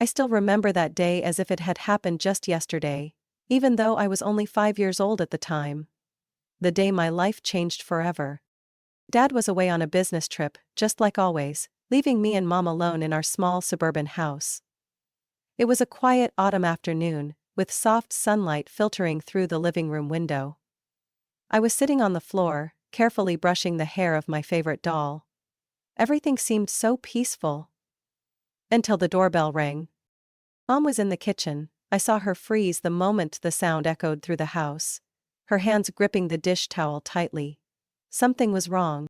I still remember that day as if it had happened just yesterday, even though I was only 5 years old at the time. The day my life changed forever. Dad was away on a business trip, just like always, leaving me and Mom alone in our small suburban house. It was a quiet autumn afternoon, with soft sunlight filtering through the living room window. I was sitting on the floor, carefully brushing the hair of my favorite doll. Everything seemed so peaceful. Until the doorbell rang. Mom was in the kitchen. I saw her freeze the moment the sound echoed through the house, her hands gripping the dish towel tightly. Something was wrong.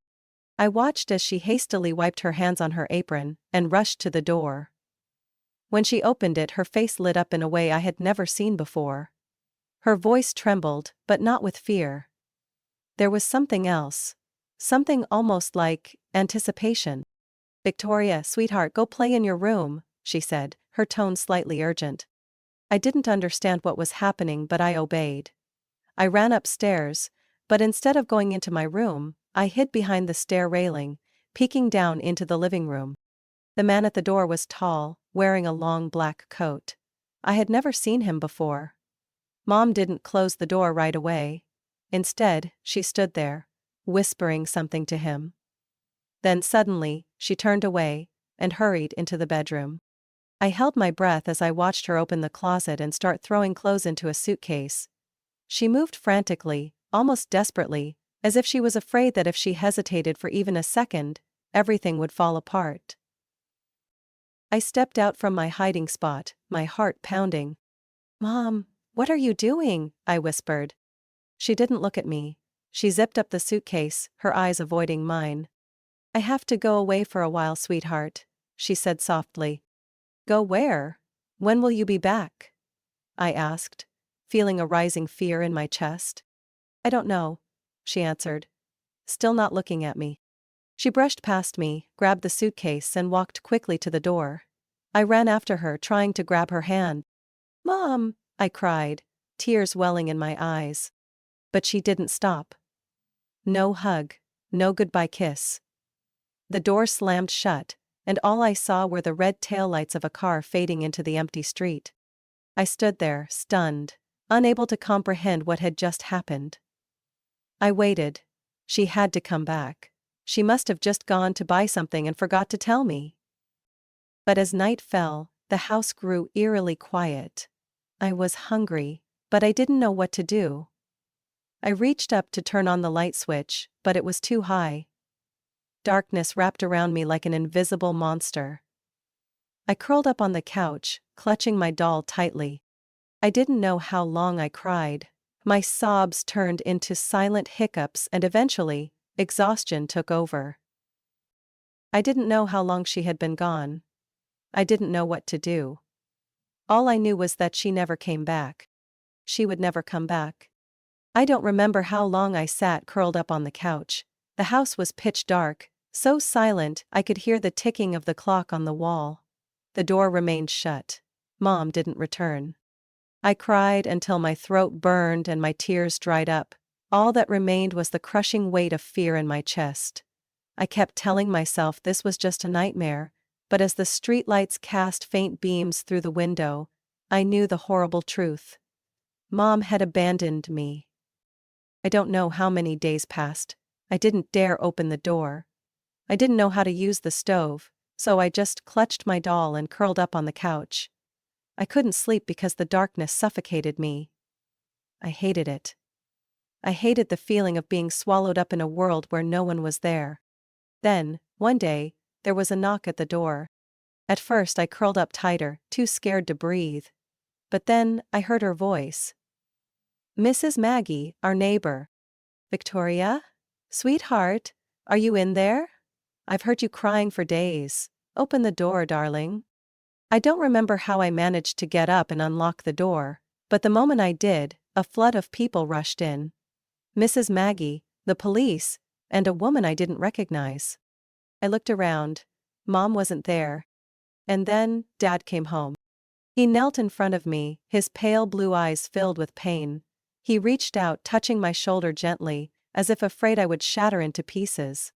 I watched as she hastily wiped her hands on her apron and rushed to the door. When she opened it, her face lit up in a way I had never seen before. Her voice trembled, but not with fear. There was something else. Something almost like anticipation. "Victoria, sweetheart, go play in your room," she said, her tone slightly urgent. I didn't understand what was happening, but I obeyed. I ran upstairs, but instead of going into my room, I hid behind the stair railing, peeking down into the living room. The man at the door was tall, wearing a long black coat. I had never seen him before. Mom didn't close the door right away. Instead, she stood there, whispering something to him. Then suddenly, she turned away and hurried into the bedroom. I held my breath as I watched her open the closet and start throwing clothes into a suitcase. She moved frantically, almost desperately, as if she was afraid that if she hesitated for even a second, everything would fall apart. I stepped out from my hiding spot, my heart pounding. "Mom, what are you doing?" I whispered. She didn't look at me. She zipped up the suitcase, her eyes avoiding mine. "I have to go away for a while, sweetheart," she said softly. "Go where? When will you be back?" I asked, feeling a rising fear in my chest. "I don't know," she answered, still not looking at me. She brushed past me, grabbed the suitcase and walked quickly to the door. I ran after her, trying to grab her hand. "Mom!" I cried, tears welling in my eyes. But she didn't stop. No hug, no goodbye kiss. The door slammed shut, and all I saw were the red taillights of a car fading into the empty street. I stood there, stunned, unable to comprehend what had just happened. I waited. She had to come back. She must have just gone to buy something and forgot to tell me. But as night fell, the house grew eerily quiet. I was hungry, but I didn't know what to do. I reached up to turn on the light switch, but it was too high. Darkness wrapped around me like an invisible monster. I curled up on the couch, clutching my doll tightly. I didn't know how long I cried. My sobs turned into silent hiccups and eventually, exhaustion took over. I didn't know how long she had been gone. I didn't know what to do. All I knew was that she never came back. She would never come back. I don't remember how long I sat curled up on the couch. The house was pitch dark, so silent I could hear the ticking of the clock on the wall. The door remained shut. Mom didn't return. I cried until my throat burned and my tears dried up. All that remained was the crushing weight of fear in my chest. I kept telling myself this was just a nightmare, but as the streetlights cast faint beams through the window, I knew the horrible truth. Mom had abandoned me. I don't know how many days passed. I didn't dare open the door. I didn't know how to use the stove, so I just clutched my doll and curled up on the couch. I couldn't sleep because the darkness suffocated me. I hated it. I hated the feeling of being swallowed up in a world where no one was there. Then, one day, there was a knock at the door. At first I curled up tighter, too scared to breathe. But then, I heard her voice. "Mrs. Maggie, our neighbor." "Victoria? Sweetheart, are you in there? I've heard you crying for days. Open the door, darling." I don't remember how I managed to get up and unlock the door, but the moment I did, a flood of people rushed in. Mrs. Maggie, the police, and a woman I didn't recognize. I looked around. Mom wasn't there. And then, Dad came home. He knelt in front of me, his pale blue eyes filled with pain. He reached out, touching my shoulder gently, as if afraid I would shatter into pieces.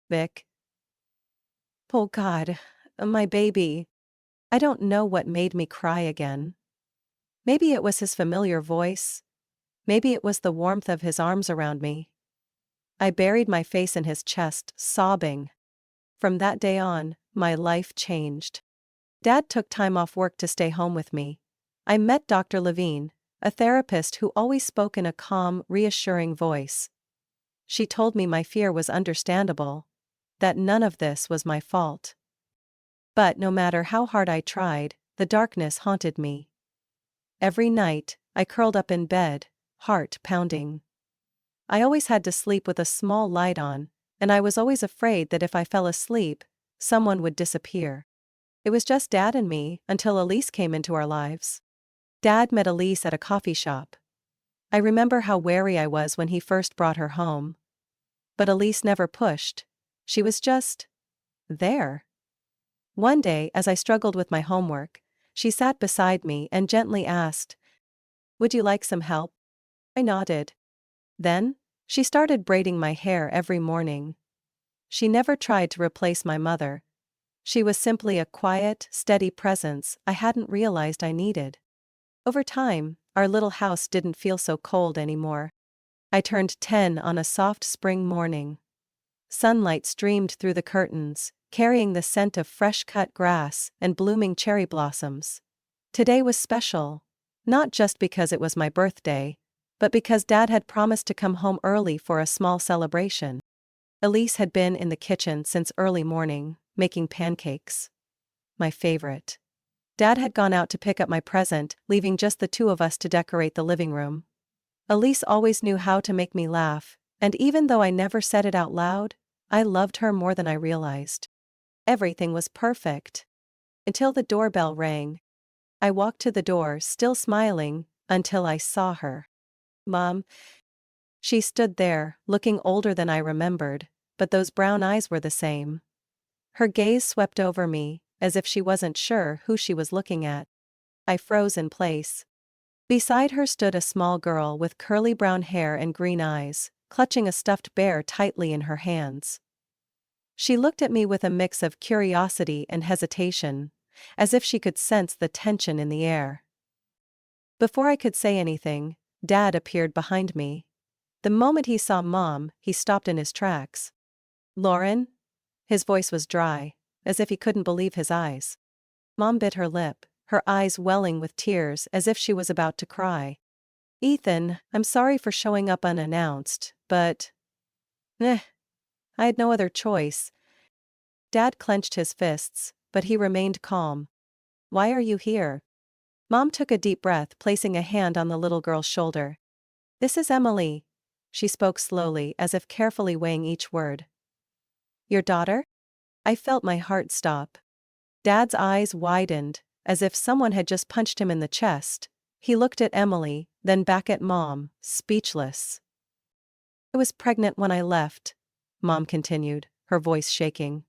"Vic." "Oh God, my baby." I don't know what made me cry again. Maybe it was his familiar voice. Maybe it was the warmth of his arms around me. I buried my face in his chest, sobbing. From that day on, my life changed. Dad took time off work to stay home with me. I met Dr. Levine, a therapist who always spoke in a calm, reassuring voice. She told me my fear was understandable, that none of this was my fault. But no matter how hard I tried, the darkness haunted me. Every night, I curled up in bed, heart pounding. I always had to sleep with a small light on, and I was always afraid that if I fell asleep, someone would disappear. It was just Dad and me until Elise came into our lives. Dad met Elise at a coffee shop. I remember how wary I was when he first brought her home. But Elise never pushed. She was just there. One day, as I struggled with my homework, she sat beside me and gently asked, "Would you like some help?" I nodded. Then, she started braiding my hair every morning. She never tried to replace my mother. She was simply a quiet, steady presence I hadn't realized I needed. Over time, our little house didn't feel so cold anymore. I turned 10 on a soft spring morning. Sunlight streamed through the curtains, carrying the scent of fresh-cut grass and blooming cherry blossoms. Today was special, not just because it was my birthday, but because Dad had promised to come home early for a small celebration. Elise had been in the kitchen since early morning, making pancakes. My favorite. Dad had gone out to pick up my present, leaving just the two of us to decorate the living room. Elise always knew how to make me laugh, and even though I never said it out loud, I loved her more than I realized. Everything was perfect. Until the doorbell rang. I walked to the door, still smiling, until I saw her. "Mom." She stood there, looking older than I remembered, but those brown eyes were the same. Her gaze swept over me, as if she wasn't sure who she was looking at. I froze in place. Beside her stood a small girl with curly brown hair and green eyes, clutching a stuffed bear tightly in her hands. She looked at me with a mix of curiosity and hesitation, as if she could sense the tension in the air. Before I could say anything, Dad appeared behind me. The moment he saw Mom, he stopped in his tracks. "Lauren?" His voice was dry, as if he couldn't believe his eyes. Mom bit her lip, her eyes welling with tears as if she was about to cry. "Ethan, I'm sorry for showing up unannounced, but I had no other choice." Dad clenched his fists, but he remained calm. "Why are you here?" Mom took a deep breath, placing a hand on the little girl's shoulder. "This is Emily." She spoke slowly, as if carefully weighing each word. "Your daughter?" I felt my heart stop. Dad's eyes widened, as if someone had just punched him in the chest. He looked at Emily, then back at Mom, speechless. "I was pregnant when I left," Mom continued, her voice shaking.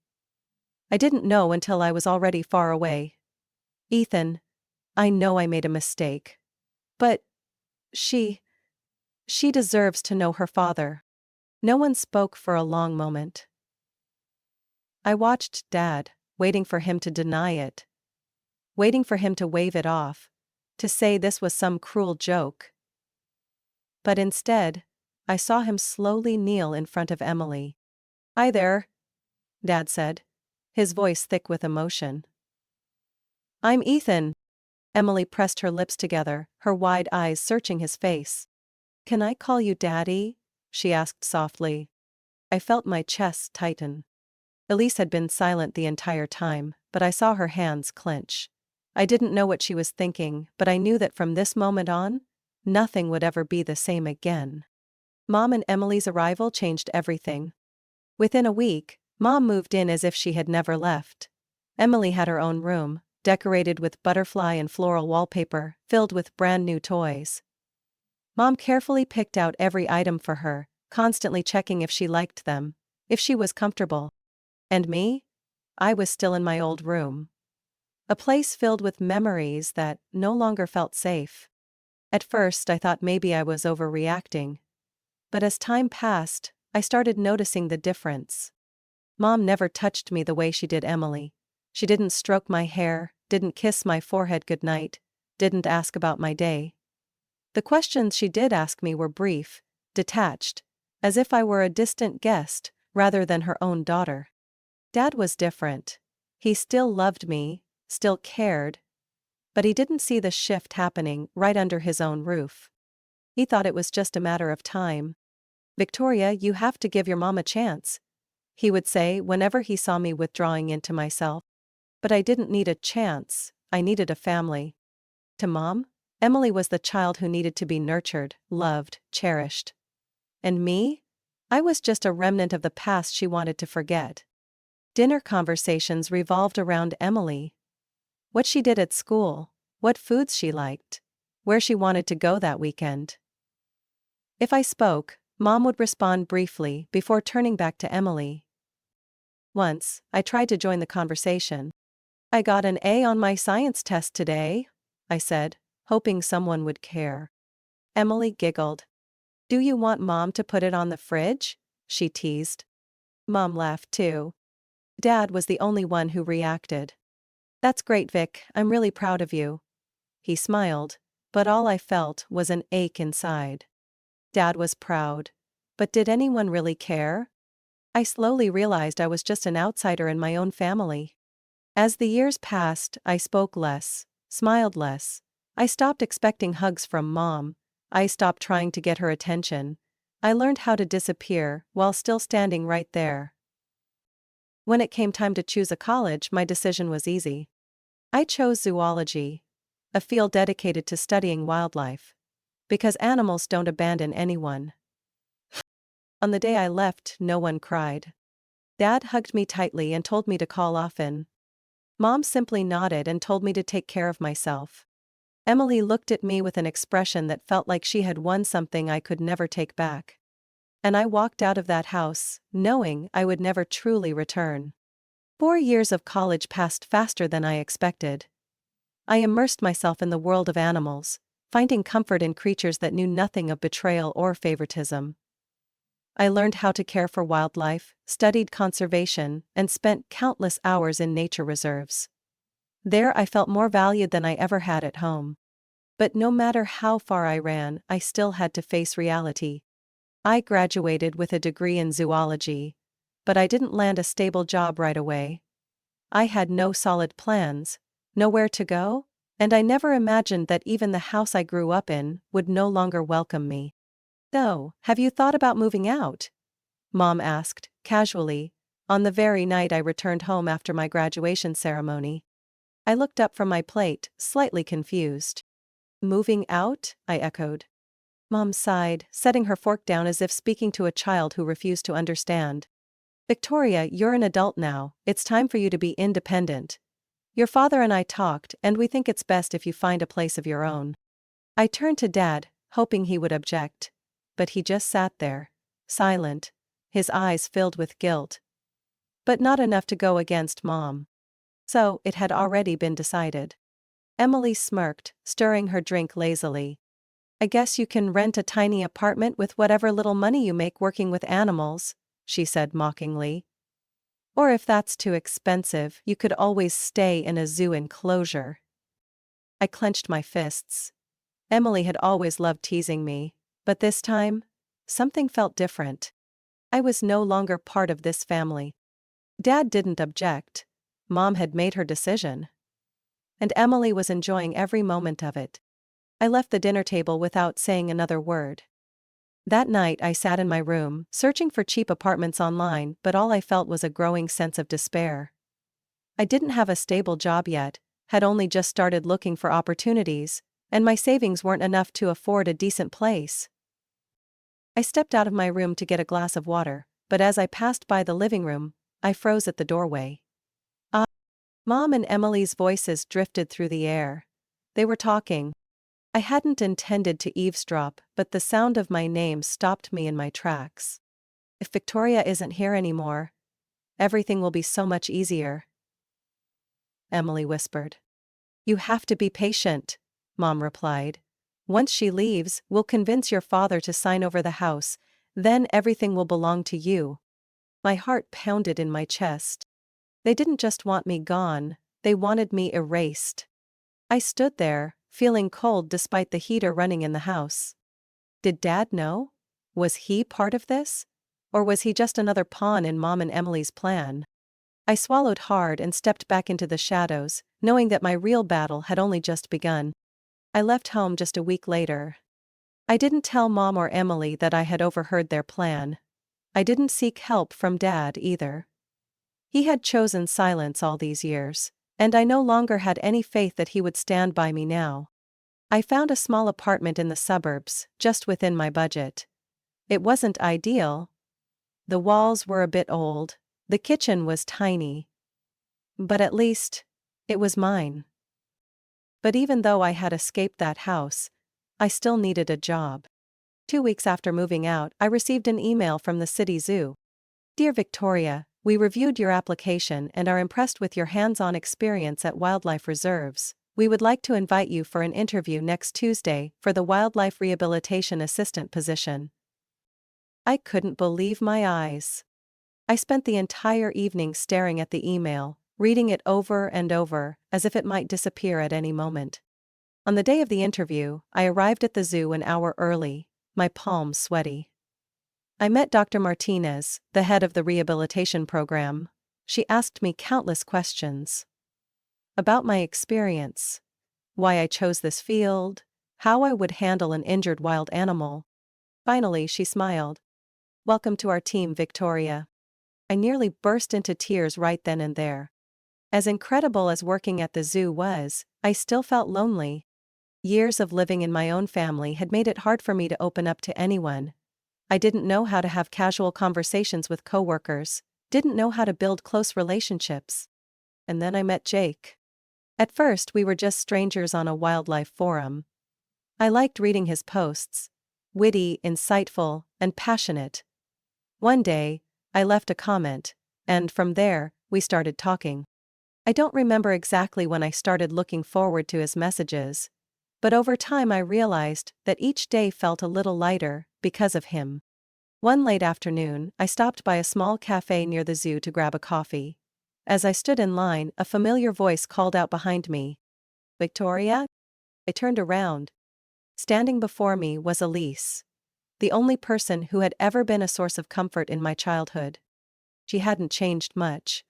"I didn't know until I was already far away. Ethan, I know I made a mistake. But she deserves to know her father." No one spoke for a long moment. I watched Dad, waiting for him to deny it. Waiting for him to wave it off. To say this was some cruel joke. But instead, I saw him slowly kneel in front of Emily. "Hi there," Dad said, his voice thick with emotion. "I'm Ethan." Emily pressed her lips together, her wide eyes searching his face. "Can I call you Daddy?" she asked softly. I felt my chest tighten. Elise had been silent the entire time, but I saw her hands clench. I didn't know what she was thinking, but I knew that from this moment on, nothing would ever be the same again. Mom and Emily's arrival changed everything. Within a week, Mom moved in as if she had never left. Emily had her own room, decorated with butterfly and floral wallpaper, filled with brand new toys. Mom carefully picked out every item for her, constantly checking if she liked them, if she was comfortable. And me? I was still in my old room. A place filled with memories that no longer felt safe. At first I thought maybe I was overreacting. But as time passed, I started noticing the difference. Mom never touched me the way she did Emily. She didn't stroke my hair, didn't kiss my forehead goodnight, didn't ask about my day. The questions she did ask me were brief, detached, as if I were a distant guest, rather than her own daughter. Dad was different. He still loved me, still cared, but he didn't see the shift happening right under his own roof. He thought it was just a matter of time. "Victoria, you have to give your mom a chance," he would say whenever he saw me withdrawing into myself. But I didn't need a chance, I needed a family. To Mom, Emily was the child who needed to be nurtured, loved, cherished. And me? I was just a remnant of the past she wanted to forget. Dinner conversations revolved around Emily. What she did at school, what foods she liked, where she wanted to go that weekend. If I spoke, Mom would respond briefly before turning back to Emily. Once, I tried to join the conversation. "I got an A on my science test today," I said, hoping someone would care. Emily giggled. "Do you want Mom to put it on the fridge?" she teased. Mom laughed too. Dad was the only one who reacted. "That's great, Vic, I'm really proud of you." He smiled, but all I felt was an ache inside. Dad was proud. But did anyone really care? I slowly realized I was just an outsider in my own family. As the years passed, I spoke less, smiled less. I stopped expecting hugs from Mom. I stopped trying to get her attention. I learned how to disappear while still standing right there. When it came time to choose a college, my decision was easy. I chose zoology, a field dedicated to studying wildlife. Because animals don't abandon anyone. On the day I left, no one cried. Dad hugged me tightly and told me to call often. Mom simply nodded and told me to take care of myself. Emily looked at me with an expression that felt like she had won something I could never take back. And I walked out of that house, knowing I would never truly return. 4 years of college passed faster than I expected. I immersed myself in the world of animals, finding comfort in creatures that knew nothing of betrayal or favoritism. I learned how to care for wildlife, studied conservation, and spent countless hours in nature reserves. There I felt more valued than I ever had at home. But no matter how far I ran, I still had to face reality. I graduated with a degree in zoology, but I didn't land a stable job right away. I had no solid plans, nowhere to go, and I never imagined that even the house I grew up in would no longer welcome me. "So, have you thought about moving out?" Mom asked, casually, on the very night I returned home after my graduation ceremony. I looked up from my plate, slightly confused. "Moving out?" I echoed. Mom sighed, setting her fork down as if speaking to a child who refused to understand. "Victoria, you're an adult now, it's time for you to be independent. Your father and I talked, and we think it's best if you find a place of your own." I turned to Dad, hoping he would object. But he just sat there, silent, his eyes filled with guilt. But not enough to go against Mom. So, it had already been decided. Emily smirked, stirring her drink lazily. "I guess you can rent a tiny apartment with whatever little money you make working with animals," she said mockingly. "Or if that's too expensive, you could always stay in a zoo enclosure." I clenched my fists. Emily had always loved teasing me, but this time, something felt different. I was no longer part of this family. Dad didn't object. Mom had made her decision. And Emily was enjoying every moment of it. I left the dinner table without saying another word. That night I sat in my room, searching for cheap apartments online, but all I felt was a growing sense of despair. I didn't have a stable job yet, had only just started looking for opportunities, and my savings weren't enough to afford a decent place. I stepped out of my room to get a glass of water, but as I passed by the living room, I froze at the doorway. Mom and Emily's voices drifted through the air. They were talking. I hadn't intended to eavesdrop, but the sound of my name stopped me in my tracks. "If Victoria isn't here anymore, everything will be so much easier," Emily whispered. "You have to be patient," Mom replied. "Once she leaves, we'll convince your father to sign over the house, then everything will belong to you." My heart pounded in my chest. They didn't just want me gone, they wanted me erased. I stood there, feeling cold despite the heater running in the house. Did Dad know? Was he part of this? Or was he just another pawn in Mom and Emily's plan? I swallowed hard and stepped back into the shadows, knowing that my real battle had only just begun. I left home just a week later. I didn't tell Mom or Emily that I had overheard their plan. I didn't seek help from Dad either. He had chosen silence all these years, and I no longer had any faith that he would stand by me now. I found a small apartment in the suburbs, just within my budget. It wasn't ideal. The walls were a bit old, the kitchen was tiny. But at least, it was mine. But even though I had escaped that house, I still needed a job. 2 weeks after moving out, I received an email from the city zoo. Dear Victoria, we reviewed your application and are impressed with your hands-on experience at wildlife reserves. We would like to invite you for an interview next Tuesday for the Wildlife Rehabilitation Assistant position. I couldn't believe my eyes. I spent the entire evening staring at the email, reading it over and over, as if it might disappear at any moment. On the day of the interview, I arrived at the zoo an hour early, my palms sweaty. I met Dr. Martinez, the head of the rehabilitation program. She asked me countless questions. About my experience. Why I chose this field. How I would handle an injured wild animal. Finally, she smiled. Welcome to our team, Victoria. I nearly burst into tears right then and there. As incredible as working at the zoo was, I still felt lonely. Years of living in my own family had made it hard for me to open up to anyone. I didn't know how to have casual conversations with coworkers, didn't know how to build close relationships. And then I met Jake. At first, we were just strangers on a wildlife forum. I liked reading his posts. Witty, insightful, and passionate. One day, I left a comment, and from there, we started talking. I don't remember exactly when I started looking forward to his messages, but over time I realized that each day felt a little lighter because of him. One late afternoon, I stopped by a small cafe near the zoo to grab a coffee. As I stood in line, a familiar voice called out behind me. Victoria? I turned around. Standing before me was Elise. The only person who had ever been a source of comfort in my childhood. She hadn't changed much.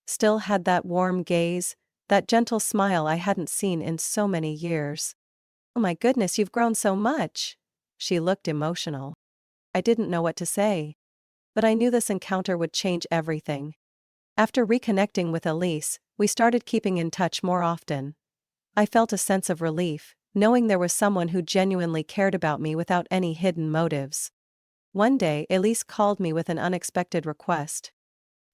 Still had that warm gaze, that gentle smile I hadn't seen in so many years. Oh my goodness, you've grown so much. She looked emotional. I didn't know what to say. But I knew this encounter would change everything. After reconnecting with Elise, we started keeping in touch more often. I felt a sense of relief, knowing there was someone who genuinely cared about me without any hidden motives. One day, Elise called me with an unexpected request.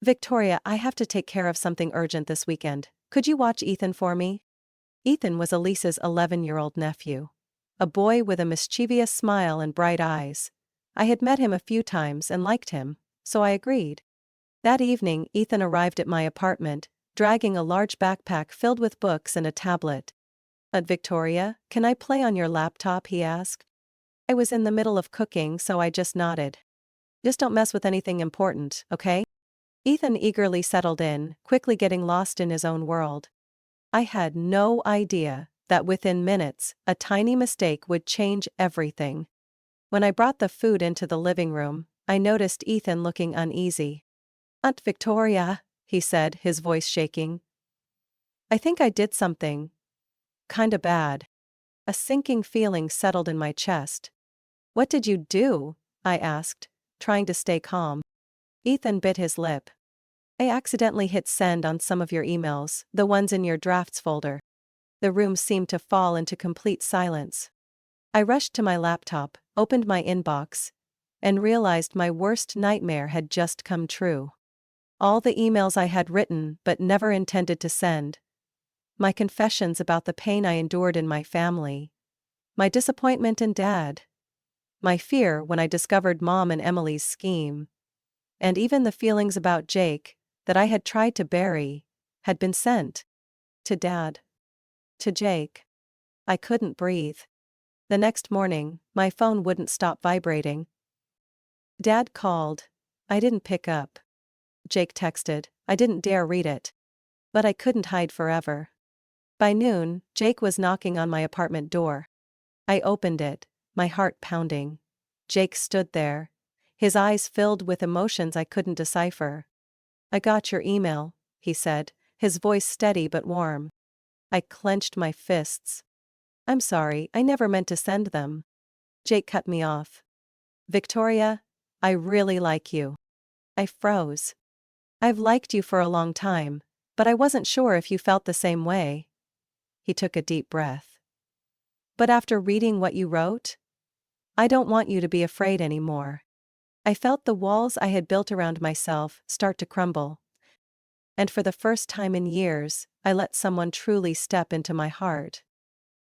Victoria, I have to take care of something urgent this weekend. Could you watch Ethan for me? Ethan was Elise's 11-year-old nephew. A boy with a mischievous smile and bright eyes. I had met him a few times and liked him, so I agreed. That evening, Ethan arrived at my apartment, dragging a large backpack filled with books and a tablet. Victoria, can I play on your laptop? He asked. I was in the middle of cooking, so I just nodded. Just don't mess with anything important, okay? Ethan eagerly settled in, quickly getting lost in his own world. I had no idea that within minutes, a tiny mistake would change everything. When I brought the food into the living room, I noticed Ethan looking uneasy. Aunt Victoria, he said, his voice shaking. I think I did something kinda bad. A sinking feeling settled in my chest. What did you do? I asked, trying to stay calm. Ethan bit his lip. I accidentally hit send on some of your emails, the ones in your drafts folder. The room seemed to fall into complete silence. I rushed to my laptop, opened my inbox, and realized my worst nightmare had just come true. All the emails I had written but never intended to send. My confessions about the pain I endured in my family. My disappointment in Dad. My fear when I discovered Mom and Emily's scheme. And even the feelings about Jake, that I had tried to bury, had been sent. To Dad. To Jake. I couldn't breathe. The next morning, my phone wouldn't stop vibrating. Dad called. I didn't pick up. Jake texted. I didn't dare read it. But I couldn't hide forever. By noon, Jake was knocking on my apartment door. I opened it, my heart pounding. Jake stood there, his eyes filled with emotions I couldn't decipher. "I got your email," he said, his voice steady but warm. I clenched my fists. "I'm sorry, I never meant to send them." Jake cut me off. "Victoria, I really like you." I froze. "I've liked you for a long time, but I wasn't sure if you felt the same way." He took a deep breath. "But after reading what you wrote, I don't want you to be afraid anymore." I felt the walls I had built around myself start to crumble. And for the first time in years, I let someone truly step into my heart.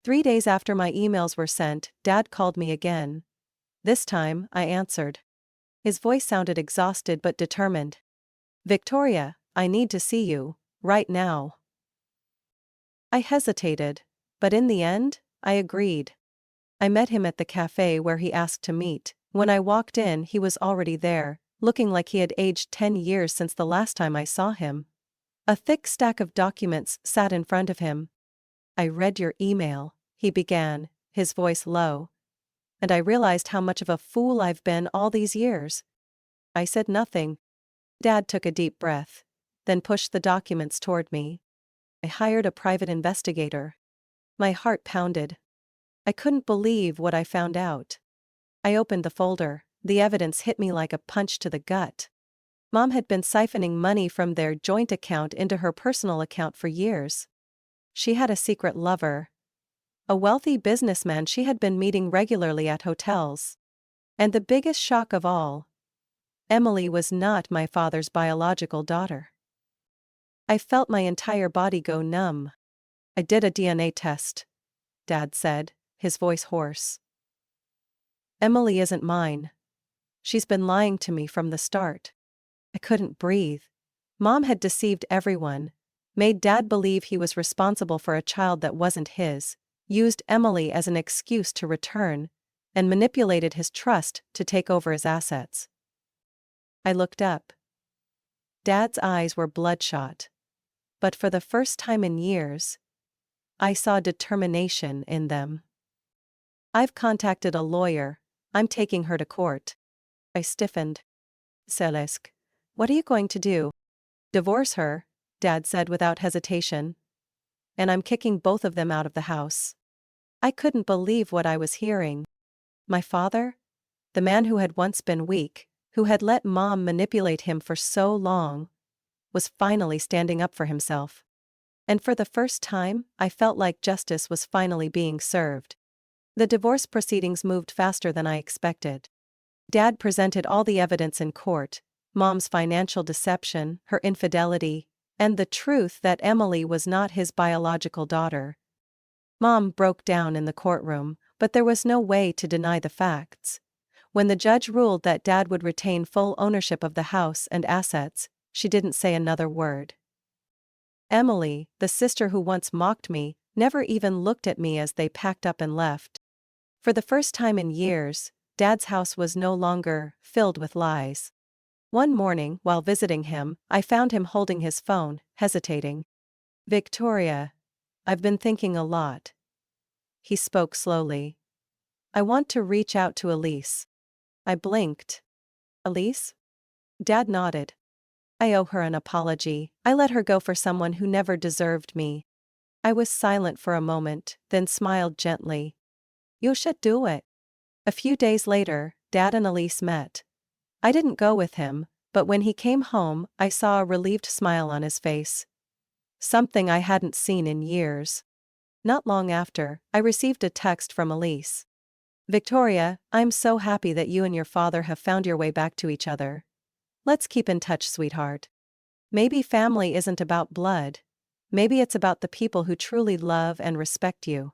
3 days after my emails were sent, Dad called me again. This time, I answered. His voice sounded exhausted but determined. "Victoria, I need to see you, right now." I hesitated, but in the end, I agreed. I met him at the cafe where he asked to meet. When I walked in, he was already there, looking like he had aged 10 years since the last time I saw him. A thick stack of documents sat in front of him. "I read your email," he began, his voice low. "And I realized how much of a fool I've been all these years." I said nothing. Dad took a deep breath, then pushed the documents toward me. "I hired a private investigator." My heart pounded. I couldn't believe what I found out. I opened the folder. The evidence hit me like a punch to the gut. Mom had been siphoning money from their joint account into her personal account for years. She had a secret lover, a wealthy businessman she had been meeting regularly at hotels. And the biggest shock of all, Emily was not my father's biological daughter. I felt my entire body go numb. "I did a DNA test," Dad said, his voice hoarse. "Emily isn't mine. She's been lying to me from the start." I couldn't breathe. Mom had deceived everyone, made Dad believe he was responsible for a child that wasn't his, used Emily as an excuse to return, and manipulated his trust to take over his assets. I looked up. Dad's eyes were bloodshot. But for the first time in years, I saw determination in them. "I've contacted a lawyer. I'm taking her to court." I stiffened. "Céleste, what are you going to do?" "Divorce her," Dad said without hesitation. "And I'm kicking both of them out of the house." I couldn't believe what I was hearing. My father? The man who had once been weak, who had let Mom manipulate him for so long, was finally standing up for himself. And for the first time, I felt like justice was finally being served. The divorce proceedings moved faster than I expected. Dad presented all the evidence in court: Mom's financial deception, her infidelity, and the truth that Emily was not his biological daughter. Mom broke down in the courtroom, but there was no way to deny the facts. When the judge ruled that Dad would retain full ownership of the house and assets, she didn't say another word. Emily, the sister who once mocked me, never even looked at me as they packed up and left. For the first time in years, Dad's house was no longer filled with lies. One morning, while visiting him, I found him holding his phone, hesitating. "Victoria, I've been thinking a lot." He spoke slowly. "I want to reach out to Elise." I blinked. "Elise?" Dad nodded. "I owe her an apology. I let her go for someone who never deserved me." I was silent for a moment, then smiled gently. "You should do it." A few days later, Dad and Elise met. I didn't go with him, but when he came home, I saw a relieved smile on his face. Something I hadn't seen in years. Not long after, I received a text from Elise. "Victoria, I'm so happy that you and your father have found your way back to each other. Let's keep in touch, sweetheart. Maybe family isn't about blood. Maybe it's about the people who truly love and respect you."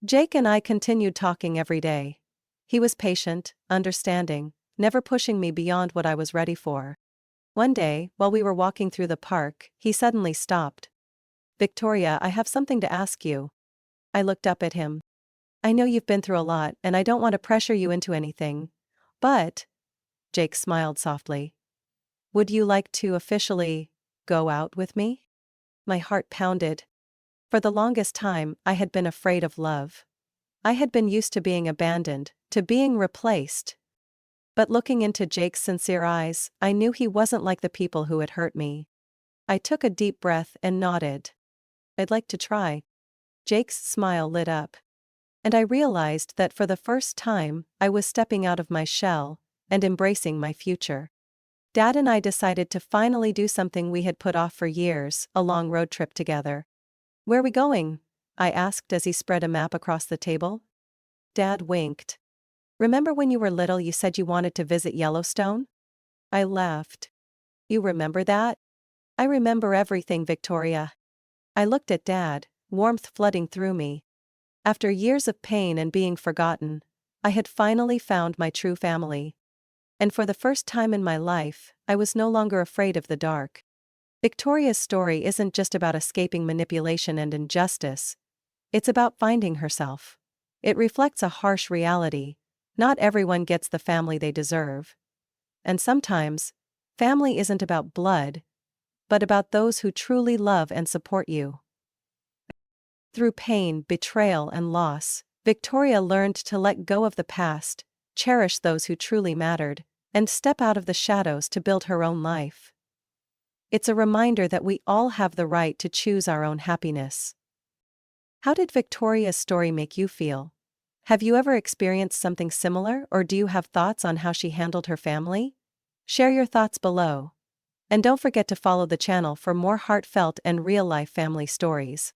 Jake and I continued talking every day. He was patient, understanding, never pushing me beyond what I was ready for. One day, while we were walking through the park, he suddenly stopped. "Victoria, I have something to ask you." I looked up at him. "I know you've been through a lot, and I don't want to pressure you into anything. But," Jake smiled softly, "would you like to officially go out with me?" My heart pounded. For the longest time, I had been afraid of love. I had been used to being abandoned, to being replaced. But looking into Jake's sincere eyes, I knew he wasn't like the people who had hurt me. I took a deep breath and nodded. I'd like to try. Jake's smile lit up. And I realized that for the first time, I was stepping out of my shell and embracing my future. Dad and I decided to finally do something we had put off for years, a long road trip together. "Where are we going?" I asked as he spread a map across the table. Dad winked. "Remember when you were little you said you wanted to visit Yellowstone?" I laughed. "You remember that?" "I remember everything, Victoria." I looked at Dad, warmth flooding through me. After years of pain and being forgotten, I had finally found my true family. And for the first time in my life, I was no longer afraid of the dark. Victoria's story isn't just about escaping manipulation and injustice. It's about finding herself. It reflects a harsh reality. Not everyone gets the family they deserve. And sometimes, family isn't about blood, but about those who truly love and support you. Through pain, betrayal, and loss, Victoria learned to let go of the past, cherish those who truly mattered, and step out of the shadows to build her own life. It's a reminder that we all have the right to choose our own happiness. How did Victoria's story make you feel? Have you ever experienced something similar, or do you have thoughts on how she handled her family? Share your thoughts below. And don't forget to follow the channel for more heartfelt and real-life family stories.